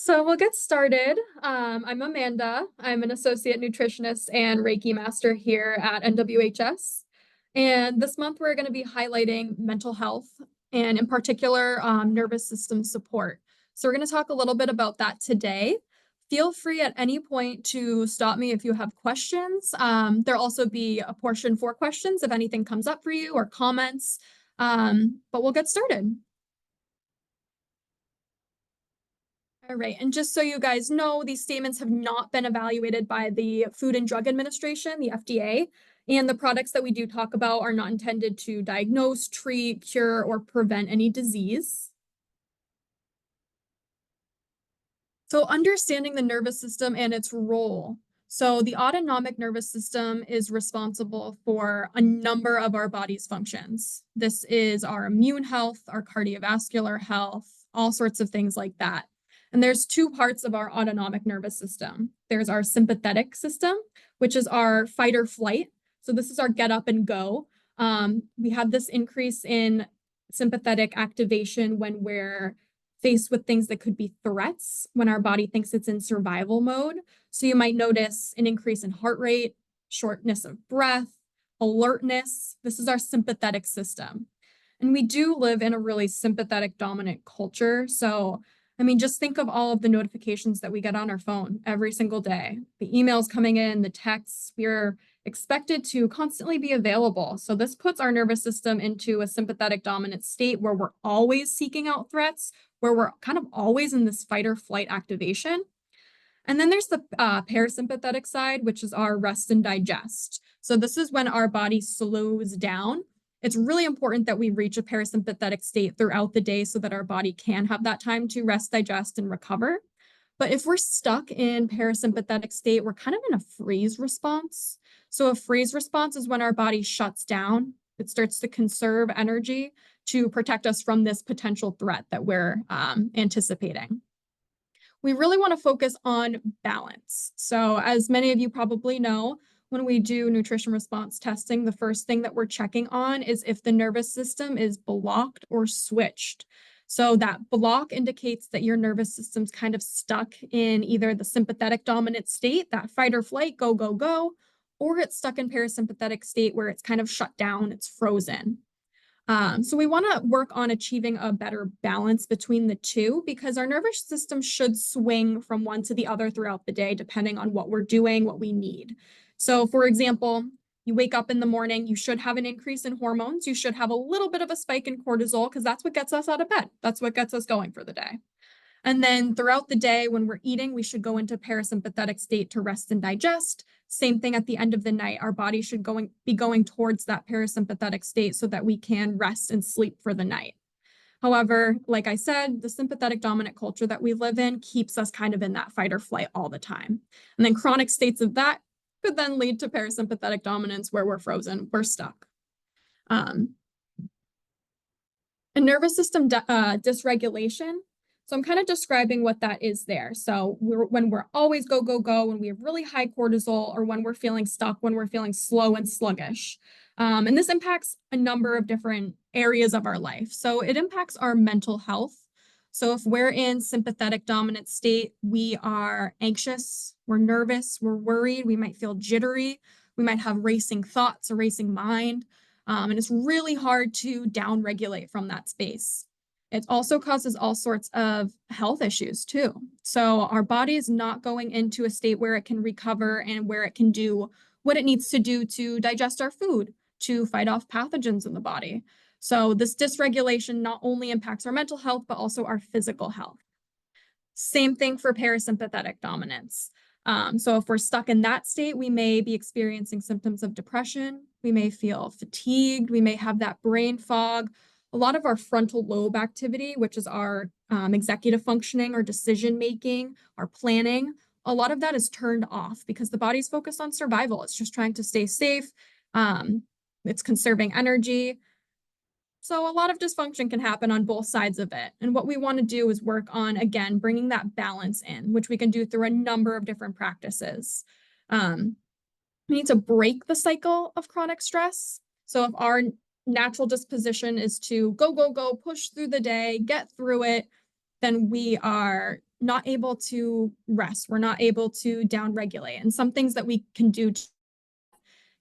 So we'll get started. I'm Amanda. I'm an associate nutritionist and Reiki master here at NWHS. And this month we're going to be highlighting mental health and in particular, nervous system support. So we're going to talk a little bit about that today. Feel free at any point to stop me if you have questions. There'll also be a portion for questions if anything comes up for you or comments. But we'll get started. All right, and just so you guys know, these statements have not been evaluated by the Food and Drug Administration, the FDA, and the products that we do talk about are not intended to diagnose, treat, cure, or prevent any disease. So understanding the nervous system and its role. So the autonomic nervous system is responsible for a number of our body's functions. This is our immune health, our cardiovascular health, all sorts of things like that. And there's two parts of our autonomic nervous system. There's our sympathetic system, which is our fight or flight. So this is our get up and go. We have this increase in sympathetic activation when we're faced with things that could be threats, when our body thinks it's in survival mode. So you might notice an increase in heart rate, shortness of breath, alertness. This is our sympathetic system. And we do live in a really sympathetic dominant culture. So just think of all of the notifications that we get on our phone every single day, the emails coming in, the texts. We're expected to constantly be available. So this puts our nervous system into a sympathetic dominant state where we're always seeking out threats, where we're kind of always in this fight or flight activation. And then there's the parasympathetic side, which is our rest and digest. So this is when our body slows down. It's really important that we reach a parasympathetic state throughout the day so that our body can have that time to rest, digest, and recover. But if we're stuck in parasympathetic state, we're kind of in a freeze response. So a freeze response is when our body shuts down. It starts to conserve energy to protect us from this potential threat that we're anticipating. We really want to focus on balance. So as many of you probably know, when we do nutrition response testing, the first thing that we're checking on is if the nervous system is blocked or switched. So that block indicates that your nervous system's kind of stuck in either the sympathetic dominant state, that fight or flight, go, go, go, or it's stuck in parasympathetic state where it's kind of shut down, it's frozen. So we want to work on achieving a better balance between the two because our nervous system should swing from one to the other throughout the day, depending on what we're doing, what we need. So for example, you wake up in the morning, you should have an increase in hormones. You should have a little bit of a spike in cortisol because that's what gets us out of bed. That's what gets us going for the day. And then throughout the day, when we're eating, we should go into parasympathetic state to rest and digest. Same thing at the end of the night. Our body should be going towards that parasympathetic state so that we can rest and sleep for the night. However, like I said, the sympathetic dominant culture that we live in keeps us kind of in that fight or flight all the time. And then chronic states of that could then lead to parasympathetic dominance where we're frozen, we're stuck. A nervous system dysregulation. So I'm kind of describing what that is there. So when we're always go, go, go, when we have really high cortisol, or when we're feeling stuck, when we're feeling slow and sluggish. And this impacts a number of different areas of our life. So it impacts our mental health. So if we're in sympathetic dominant state, we are anxious, we're nervous, we're worried, we might feel jittery, we might have racing thoughts, a racing mind. And it's really hard to downregulate from that space. It also causes all sorts of health issues too. So our body is not going into a state where it can recover and where it can do what it needs to do to digest our food, to fight off pathogens in the body. So this dysregulation not only impacts our mental health, but also our physical health. Same thing for parasympathetic dominance. So if we're stuck in that state, we may be experiencing symptoms of depression. We may feel fatigued. We may have that brain fog. A lot of our frontal lobe activity, which is our executive functioning, our decision-making, our planning, a lot of that is turned off because the body's focused on survival. It's just trying to stay safe. It's conserving energy. So a lot of dysfunction can happen on both sides of it. And what we want to do is work on, again, bringing that balance in, which we can do through a number of different practices. We need to break the cycle of chronic stress. So if our natural disposition is to go, go, go, push through the day, get through it, then we are not able to rest. We're not able to downregulate. And some things that we can do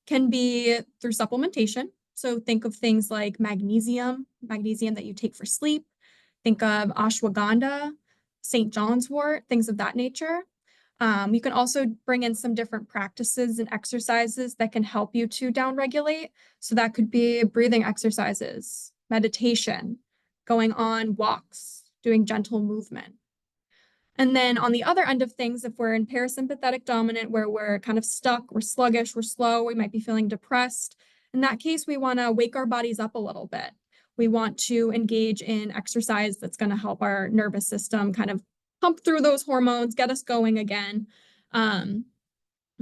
can be through supplementation. So think of things like magnesium that you take for sleep. Think of ashwagandha, St. John's wort, things of that nature. You can also bring in some different practices and exercises that can help you to downregulate. So that could be breathing exercises, meditation, going on walks, doing gentle movement. And then on the other end of things, if we're in parasympathetic dominant, where we're kind of stuck, we're sluggish, we're slow, we might be feeling depressed. In that case, we want to wake our bodies up a little bit. We want to engage in exercise that's going to help our nervous system kind of pump through those hormones, get us going again.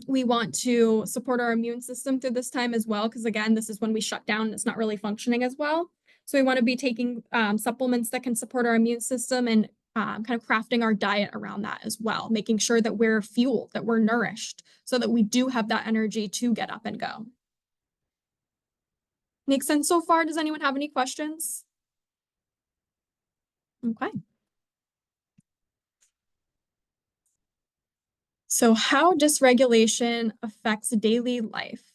We want to support our immune system through this time as well, because again, this is when we shut down and it's not really functioning as well. So we want to be taking supplements that can support our immune system and kind of crafting our diet around that as well, making sure that we're fueled, that we're nourished, so that we do have that energy to get up and go. Make sense so far? Does anyone have any questions? Okay. So how dysregulation affects daily life.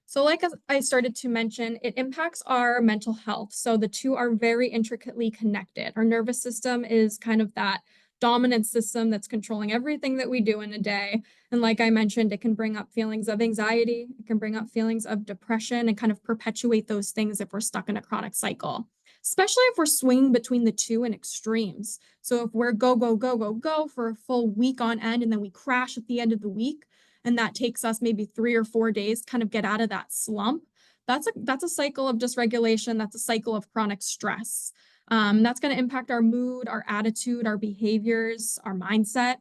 So like I started to mention, it impacts our mental health. So the two are very intricately connected. Our nervous system is kind of that dominant system that's controlling everything that we do in a day. And like I mentioned, it can bring up feelings of anxiety. It can bring up feelings of depression and kind of perpetuate those things if we're stuck in a chronic cycle, especially if we're swinging between the two in extremes. So if we're go, go, go, go, go for a full week on end, and then we crash at the end of the week, and that takes us maybe 3 or 4 days to kind of get out of that slump, that's a cycle of dysregulation. That's a cycle of chronic stress. That's going to impact our mood, our attitude, our behaviors, our mindset.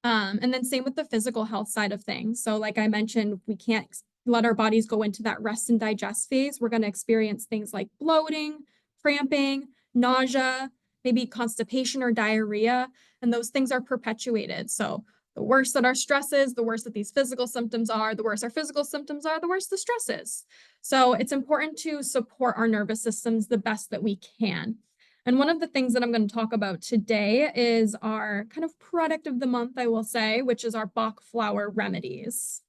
And then same with the physical health side of things. So like I mentioned, we can't let our bodies go into that rest and digest phase. We're going to experience things like bloating, cramping, nausea, maybe constipation or diarrhea, and those things are perpetuated. So the worse that our stress is, the worse that these physical symptoms are, the worse our physical symptoms are, the worse the stress is. So it's important to support our nervous systems the best that we can. And one of the things that I'm going to talk about today is our kind of product of the month, I will say, which is our Bach Flower Remedies.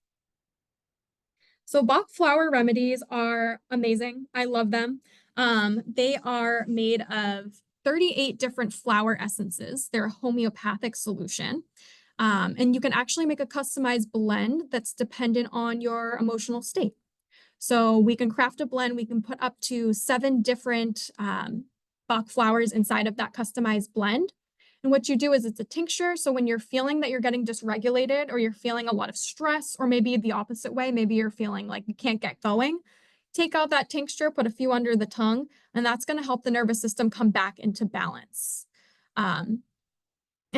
So Bach Flower Remedies are amazing. I love them. They are made of 38 different flower essences. They're a homeopathic solution. And you can actually make a customized blend that's dependent on your emotional state. So we can craft a blend. We can put up to 7 different Bach flowers inside of that customized blend. And what you do is it's a tincture. So when you're feeling that you're getting dysregulated, or you're feeling a lot of stress, or maybe the opposite way, maybe you're feeling like you can't get going, take out that tincture, put a few under the tongue, and that's going to help the nervous system come back into balance. And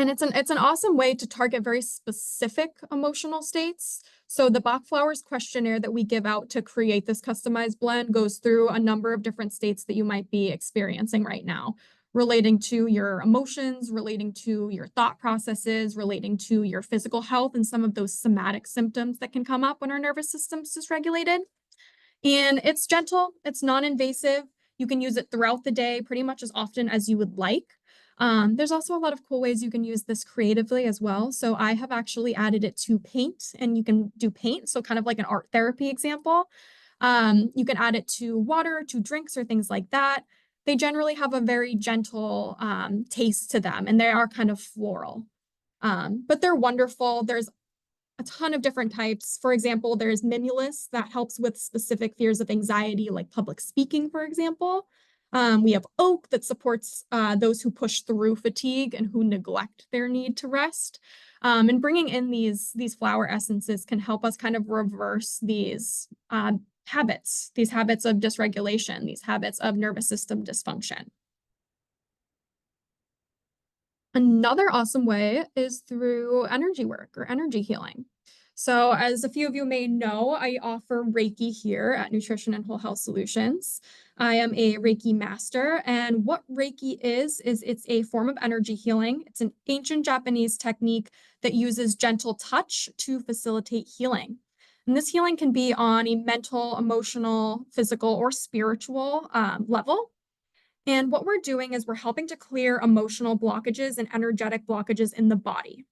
it's an awesome way to target very specific emotional states. So the Bach Flowers questionnaire that we give out to create this customized blend goes through a number of different states that you might be experiencing right now, relating to your emotions, relating to your thought processes, relating to your physical health, and some of those somatic symptoms that can come up when our nervous system's dysregulated. And it's gentle, it's non-invasive. You can use it throughout the day, pretty much as often as you would like. There's also a lot of cool ways you can use this creatively as well. So I have actually added it to paint, and you can do paint, so kind of like an art therapy example. You can add it to water, to drinks, or things like that. They generally have a very gentle taste to them, and they are kind of floral. But they're wonderful. There's a ton of different types. For example, there's Mimulus that helps with specific fears of anxiety, like public speaking, for example. We have oak that supports those who push through fatigue and who neglect their need to rest. And bringing in these flower essences can help us kind of reverse these habits of dysregulation, these habits of nervous system dysfunction. Another awesome way is through energy work or energy healing. So as a few of you may know, I offer Reiki here at Nutrition and Whole Health Solutions. I am a Reiki master, and what Reiki is it's a form of energy healing. It's an ancient Japanese technique that uses gentle touch to facilitate healing. And this healing can be on a mental, emotional, physical, or spiritual level. And what we're doing is we're helping to clear emotional blockages and energetic blockages in the body.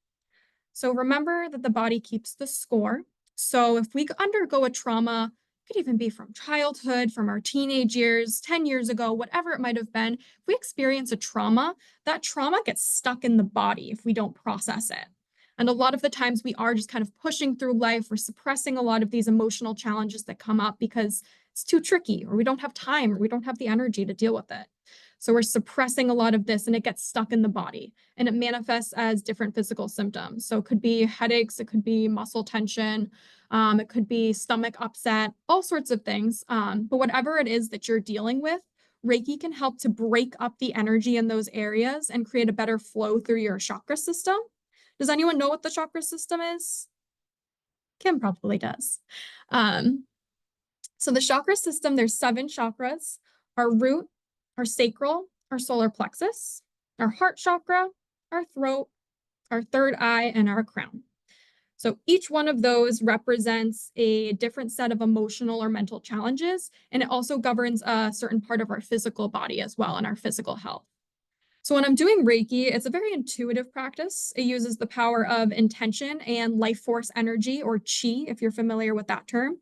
So remember that the body keeps the score. So if we undergo a trauma, it could even be from childhood, from our teenage years, 10 years ago, whatever it might have been. If we experience a trauma, that trauma gets stuck in the body if we don't process it. And a lot of the times we are just kind of pushing through life. We're suppressing a lot of these emotional challenges that come up because it's too tricky, or we don't have time, or we don't have the energy to deal with it. So we're suppressing a lot of this and it gets stuck in the body and it manifests as different physical symptoms. So it could be headaches, it could be muscle tension, it could be stomach upset, all sorts of things. But whatever it is that you're dealing with, Reiki can help to break up the energy in those areas and create a better flow through your chakra system. Does anyone know what the chakra system is? Kim probably does. Um, so the chakra system, there's 7 chakras: our root, our sacral, our solar plexus, our heart chakra, our throat, our third eye, and our crown. So each one of those represents a different set of emotional or mental challenges, and it also governs a certain part of our physical body as well and our physical health. So when I'm doing Reiki, it's a very intuitive practice. It uses the power of intention and life force energy, or chi, if you're familiar with that term.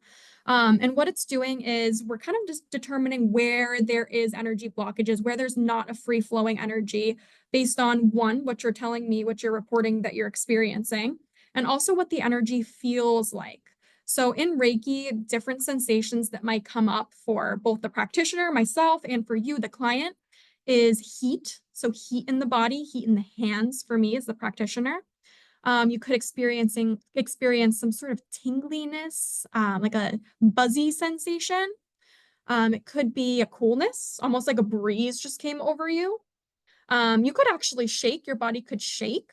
And what it's doing is we're kind of just determining where there is energy blockages, where there's not a free flowing energy based on one, what you're telling me, what you're reporting that you're experiencing, and also what the energy feels like. So in Reiki, different sensations that might come up for both the practitioner, myself, and for you, the client, is heat. So heat in the body, heat in the hands for me as the practitioner. You could experience some sort of tingliness, like a buzzy sensation. It could be a coolness, almost like a breeze just came over you. You could actually shake, your body could shake.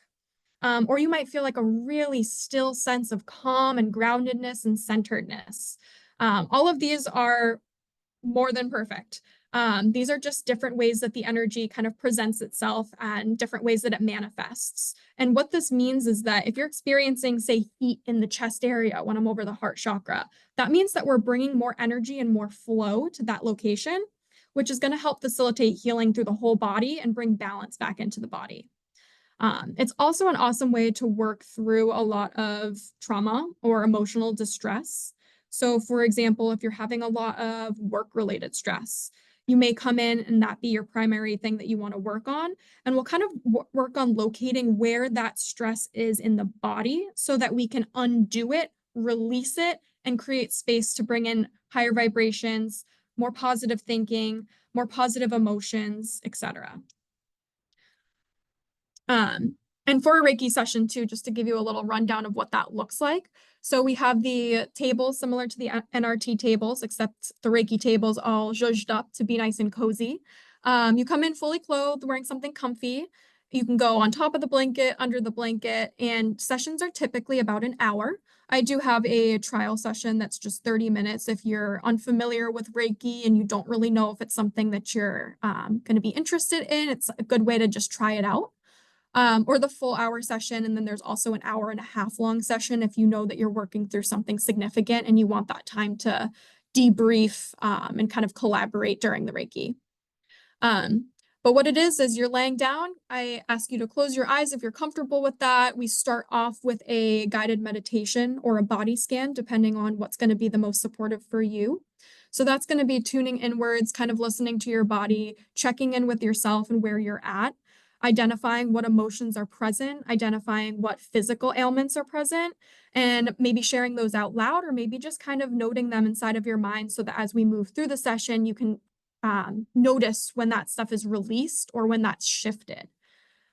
Or you might feel like a really still sense of calm and groundedness and centeredness. All of these are more than perfect. These are just different ways that the energy kind of presents itself and different ways that it manifests. And what this means is that if you're experiencing, say, heat in the chest area when I'm over the heart chakra, that means that we're bringing more energy and more flow to that location, which is going to help facilitate healing through the whole body and bring balance back into the body. It's also an awesome way to work through a lot of trauma or emotional distress. So, for example, if you're having a lot of work-related stress, you may come in and that be your primary thing that you want to work on. And we'll kind of work on locating where that stress is in the body so that we can undo it, release it, and create space to bring in higher vibrations, more positive thinking, more positive emotions, etc. And for a Reiki session too, just to give you a little rundown of what that looks like. So we have the tables similar to the NRT tables, except the Reiki tables all zhuzhed up to be nice and cozy. You come in fully clothed, wearing something comfy. You can go on top of the blanket, under the blanket, and sessions are typically about an hour. I do have a trial session that's just 30 minutes if you're unfamiliar with Reiki and you don't really know if it's something that you're going to be interested in. It's a good way to just try it out. Or the full hour session. And then there's also an hour and a half long session if you know that you're working through something significant and you want that time to debrief and kind of collaborate during the Reiki. But what it is you're laying down. I ask you to close your eyes if you're comfortable with that. We start off with a guided meditation or a body scan, depending on what's going to be the most supportive for you. So that's going to be tuning inwards, kind of listening to your body, checking in with yourself and where you're at, identifying what emotions are present, identifying what physical ailments are present, and maybe sharing those out loud, or maybe just kind of noting them inside of your mind so that as we move through the session, you can notice when that stuff is released or when that's shifted.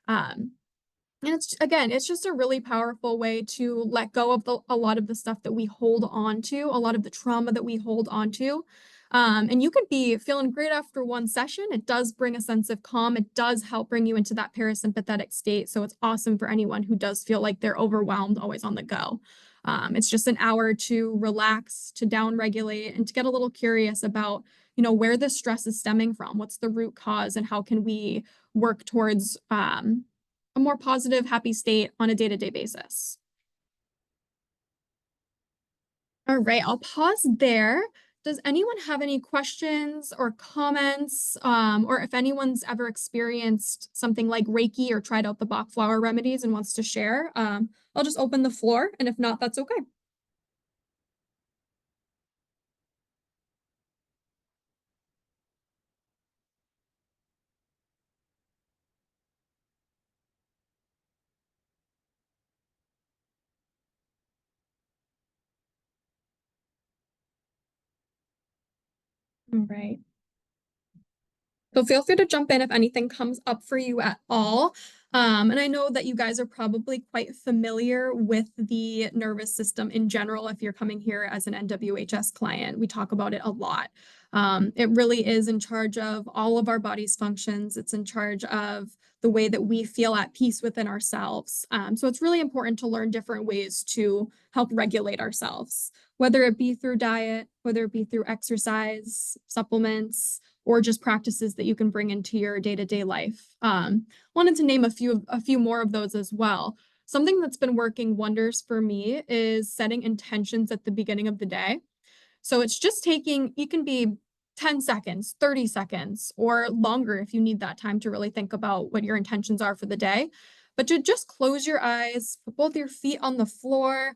And it's just a really powerful way to let go of a lot of the stuff that we hold on to, a lot of the trauma that we hold on to. And you could be feeling great after one session. It does bring a sense of calm. It does help bring you into that parasympathetic state. So it's awesome for anyone who does feel like they're overwhelmed, always on the go. It's just an hour to relax, to downregulate, and to get a little curious about, where the stress is stemming from. What's the root cause, and how can we work towards a more positive, happy state on a day-to-day basis. All right, I'll pause there. Does anyone have any questions or comments, or if anyone's ever experienced something like Reiki or tried out the Bach Flower Remedies and wants to share? I'll just open the floor, and if not, that's okay. All right. So feel free to jump in if anything comes up for you at all. And I know that you guys are probably quite familiar with the nervous system in general. If you're coming here as an NWHS client, we talk about it a lot. It really is in charge of all of our body's functions. It's in charge of the way that we feel at peace within ourselves. So it's really important to learn different ways to help regulate ourselves, whether it be through diet, whether it be through exercise, supplements, or just practices that you can bring into your day-to-day life. Wanted to name a few more of those as well. Something that's been working wonders for me is setting intentions at the beginning of the day. So it's just taking, you can be 10 seconds, 30 seconds, or longer if you need that time to really think about what your intentions are for the day. But to just close your eyes, put both your feet on the floor,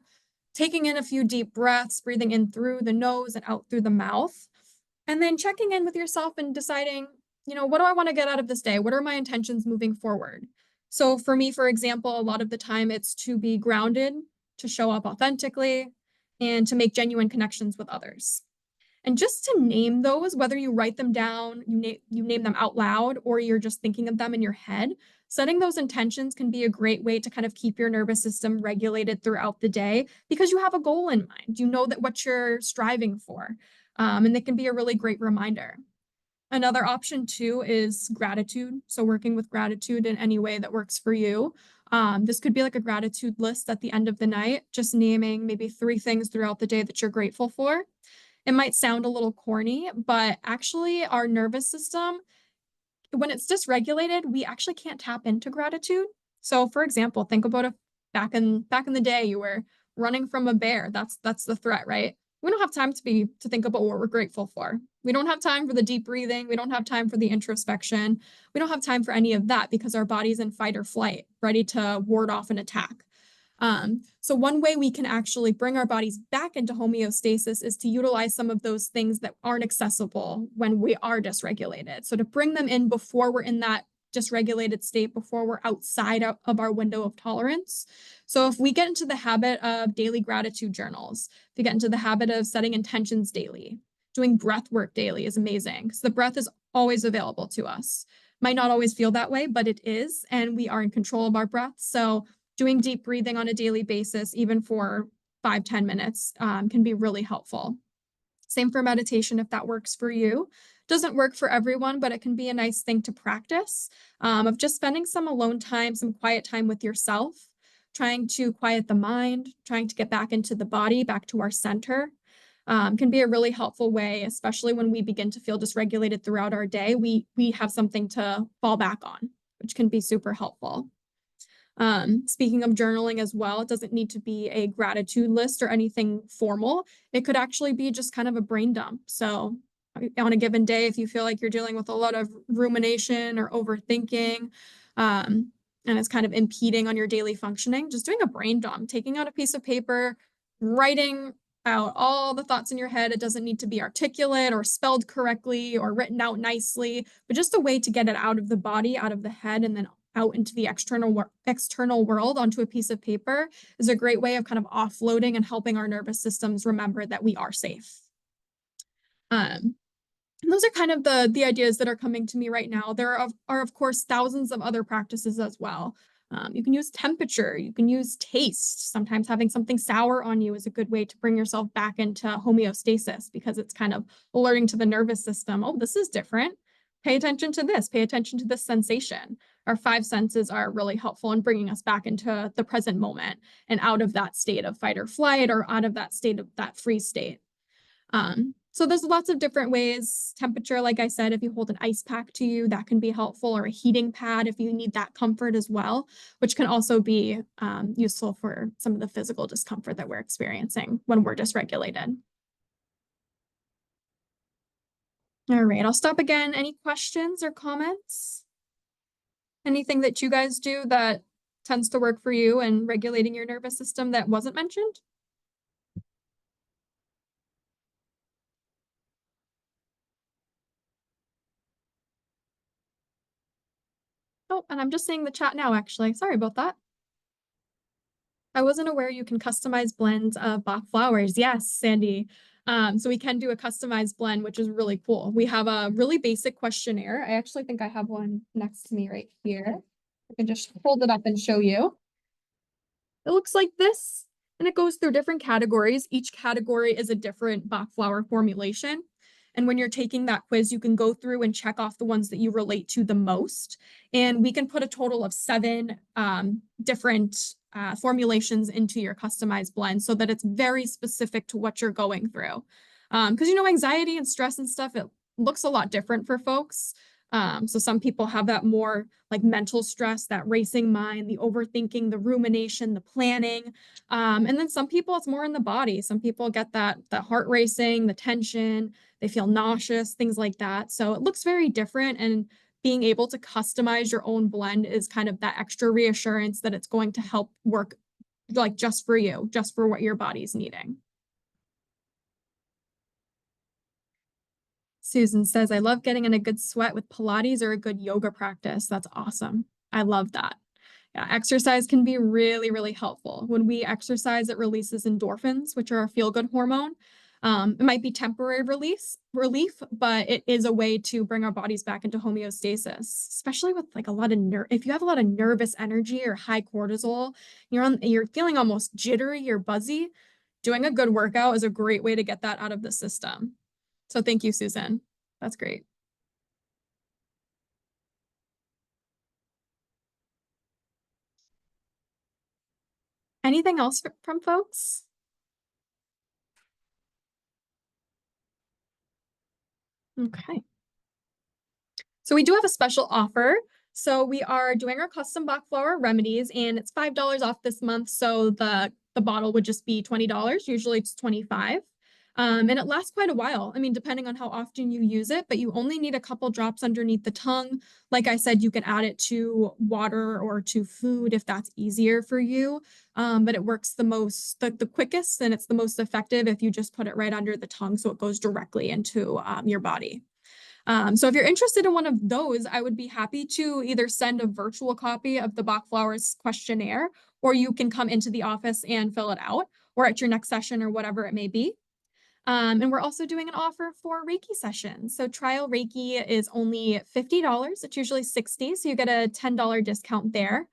taking in a few deep breaths, breathing in through the nose and out through the mouth, and then checking in with yourself and deciding, what do I want to get out of this day? What are my intentions moving forward? So for me, for example, a lot of the time it's to be grounded, to show up authentically, and to make genuine connections with others. And just to name those, whether you write them down, you name them out loud, or you're just thinking of them in your head, setting those intentions can be a great way to kind of keep your nervous system regulated throughout the day because you have a goal in mind. You know that what you're striving for, and it can be a really great reminder. Another option too is gratitude. So working with gratitude in any way that works for you. This could be like a gratitude list at the end of the night, just naming maybe 3 things throughout the day that you're grateful for. It might sound a little corny, but actually our nervous system, when it's dysregulated, we actually can't tap into gratitude. So for example, think about if back in the day you were running from a bear. That's the threat, right? We don't have time to think about what we're grateful for. We don't have time for the deep breathing. We don't have time for the introspection. We don't have time for any of that because our body's in fight or flight, ready to ward off an attack. So one way we can actually bring our bodies back into homeostasis is to utilize some of those things that aren't accessible when we are dysregulated. So to bring them in before we're in that dysregulated state, before we're outside of our window of tolerance. So if we get into the habit of daily gratitude journals, if we get into the habit of setting intentions daily, doing breath work daily is amazing because the breath is always available to us. Might not always feel that way, but it is, and we are in control of our breath. So doing deep breathing on a daily basis, even for 5-10 minutes, can be really helpful. Same for meditation if that works for you. Doesn't work for everyone, but it can be a nice thing to practice, of just spending some alone time, some quiet time with yourself, trying to quiet the mind, trying to get back into the body, back to our center. Can be a really helpful way, especially when we begin to feel dysregulated throughout our day. We have something to fall back on, which can be super helpful. Speaking of journaling as well, it doesn't need to be a gratitude list or anything formal. It could actually be just kind of a brain dump. So on a given day, if you feel like you're dealing with a lot of rumination or overthinking, and it's kind of impeding on your daily functioning, just doing a brain dump, taking out a piece of paper, writing out all the thoughts in your head. It doesn't need to be articulate or spelled correctly or written out nicely, but just a way to get it out of the body, out of the head, and then out into the external world onto a piece of paper is a great way of kind of offloading and helping our nervous systems remember that we are safe. And those are kind of the ideas that are coming to me right now. There are of course thousands of other practices as well. You can use temperature, you can use taste. Sometimes having something sour on you is a good way to bring yourself back into homeostasis because it's kind of alerting to the nervous system, oh, this is different. Pay attention to this, pay attention to this sensation. Our 5 senses are really helpful in bringing us back into the present moment and out of that state of fight or flight or out of that state of that freeze state. So there's lots of different ways. Temperature, like I said, if you hold an ice pack to you, that can be helpful, or a heating pad if you need that comfort as well, which can also be useful for some of the physical discomfort that we're experiencing when we're dysregulated. All right, I'll stop again. Any questions or comments? Anything that you guys do that tends to work for you and regulating your nervous system that wasn't mentioned? Oh, and I'm just seeing the chat now, actually. Sorry about that. I wasn't aware you can customize blends of Bach flowers. Yes, Sandy. So we can do a customized blend, which is really cool. We have a really basic questionnaire. I actually think I have one next to me right here. I can just hold it up and show you. It looks like this, and it goes through different categories. Each category is a different Bach flower formulation. And when you're taking that quiz, you can go through and check off the ones that you relate to the most. And we can put a total of 7 different formulations into your customized blend so that it's very specific to what you're going through. Because, anxiety and stress and stuff, it looks a lot different for folks. So some people have that more like mental stress, that racing mind, the overthinking, the rumination, the planning. And then some people it's more in the body. Some people get that heart racing, the tension, they feel nauseous, things like that. So it looks very different. And being able to customize your own blend is kind of that extra reassurance that it's going to help work like just for you, just for what your body's needing. Susan says, I love getting in a good sweat with Pilates or a good yoga practice. That's awesome. I love that. Yeah, exercise can be really, really helpful. When we exercise, it releases endorphins, which are a feel-good hormone. It might be temporary relief, but it is a way to bring our bodies back into homeostasis, especially with like a lot of if you have a lot of nervous energy or high cortisol, you're feeling almost jittery or buzzy. Doing a good workout is a great way to get that out of the system. So thank you, Susan. That's great. Anything else from folks? Okay. So we do have a special offer. So we are doing our custom Bach Flower Remedies, and it's $5 off this month. So the bottle would just be $20. Usually it's 25. And it lasts quite a while. I mean, depending on how often you use it, but you only need a couple drops underneath the tongue. Like I said, you can add it to water or to food if that's easier for you. But it works the quickest, and it's the most effective if you just put it right under the tongue so it goes directly into your body. So if you're interested in one of those, I would be happy to either send a virtual copy of the Bach Flowers questionnaire, or you can come into the office and fill it out, or at your next session or whatever it may be. And we're also doing an offer for Reiki sessions. So trial Reiki is only $50. It's usually $60, so you get a $10 discount there.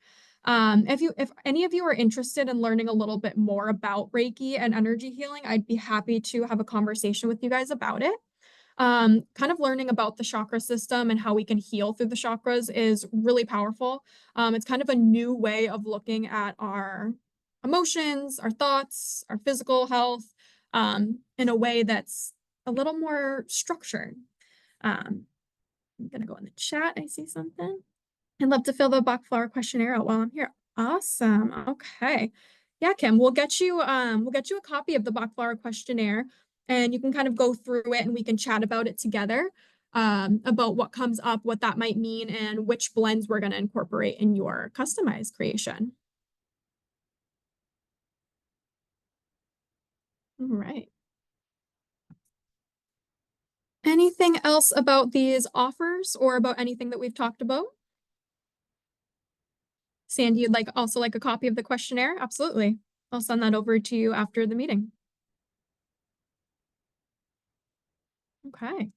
If any of you are interested in learning a little bit more about Reiki and energy healing, I'd be happy to have a conversation with you guys about it. Kind of learning about the chakra system and how we can heal through the chakras is really powerful. It's kind of a new way of looking at our emotions, our thoughts, our physical health, in a way that's a little more structured. I'm gonna go in the chat. I see something. I'd love to fill the Bach Flower questionnaire out while I'm here. Awesome. Okay. Yeah, Kim, we'll get you a copy of the Bach Flower questionnaire, and you can kind of go through it and we can chat about it together, about what comes up, what that might mean, and which blends we're going to incorporate in your customized creation. All right. Anything else about these offers or about anything that we've talked about? Sandy, you'd also like a copy of the questionnaire? Absolutely. I'll send that over to you after the meeting. Okay.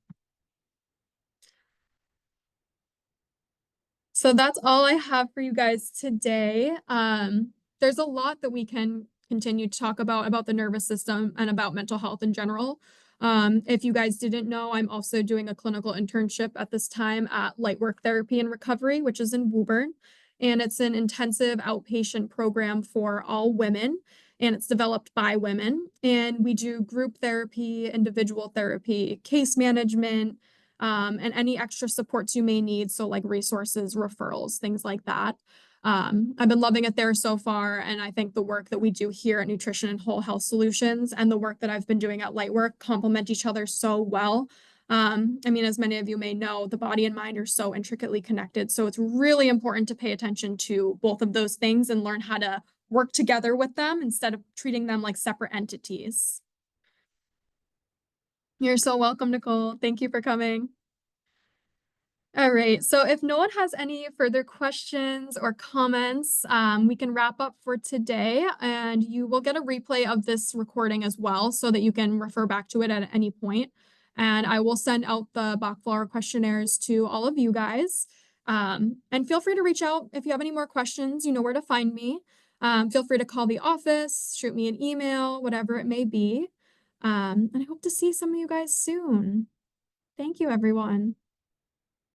So that's all I have for you guys today. There's a lot that we can continue to talk about the nervous system and about mental health in general. If you guys didn't know, I'm also doing a clinical internship at this time at Lightwork Therapy and Recovery, which is in Woburn. And it's an intensive outpatient program for all women, and it's developed by women. And we do group therapy, individual therapy, case management, and any extra supports you may need. So like resources, referrals, things like that. I've been loving it there so far. And I think the work that we do here at Nutrition and Whole Health Solutions and the work that I've been doing at Lightwork complement each other so well. I mean, as many of you may know, the body and mind are so intricately connected. So it's really important to pay attention to both of those things and learn how to work together with them instead of treating them like separate entities. You're so welcome, Nicole. Thank you for coming. All right. So if no one has any further questions or comments, we can wrap up for today, and you will get a replay of this recording as well so that you can refer back to it at any point. And I will send out the Bach Flower questionnaires to all of you guys. And feel free to reach out if you have any more questions. You know where to find me. Feel free to call the office, shoot me an email, whatever it may be. And I hope to see some of you guys soon. Thank you, everyone.